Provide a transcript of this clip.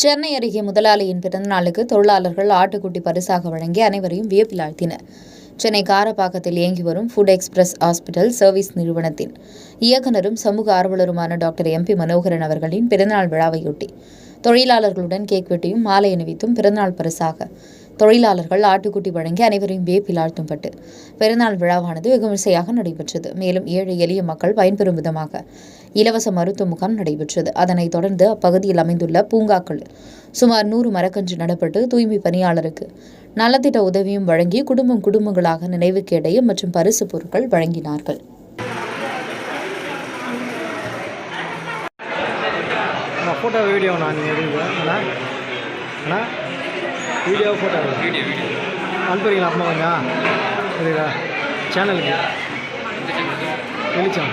சென்னை அருகே முதலாளியின் பிறந்தநாளுக்கு தொழிலாளர்கள் ஆட்டுக்குட்டி பரிசாக வழங்கி அனைவரையும் வியப்பில் ஆழ்த்தினர். சென்னை காரப்பாக்கத்தில் இயங்கி வரும் ஃபுட் எக்ஸ்பிரஸ் ஹாஸ்பிட்டல் சர்வீஸ் நிறுவனத்தின் இயக்குநரும் சமூக ஆர்வலருமான டாக்டர் MP மனோகரன் அவர்களின் பிறந்தநாள் விழாவையொட்டி தொழிலாளர்களுடன் கேக் வெட்டியும் மாலை அணிவித்தும் பிறந்தநாள் பரிசாக தொழிலாளர்கள் ஆட்டுக்குட்டி வழங்கி அனைவரையும் வியப்பில் ஆழ்த்தும்பட்டு பிறந்தநாள் விழாவானது வெகுவிமரிசையாக நடைபெற்றது. மேலும் ஏழை எளிய மக்கள் பயன்பெறும் விதமாக இலவச மருத்துவ முகாம் நடைபெற்றது. அதனைத் தொடர்ந்து அப்பகுதியில் அமைந்துள்ள பூங்காக்களில் சுமார் 100 மரக்கன்று நடப்பட்டு தூய்மை பணியாளருக்கு நலத்திட்ட உதவியும் வழங்கி குடும்பங்களாக நினைவு கேடயம் மற்றும் பரிசு பொருட்கள் வழங்கினார்கள். ஃபோட்டோ வீடியோ வீடியோ ஃபோட்டோ அனுப்புறீங்களா அம்மா கொஞ்சம் புரியுதா சேனலுக்கு வெளிச்சம்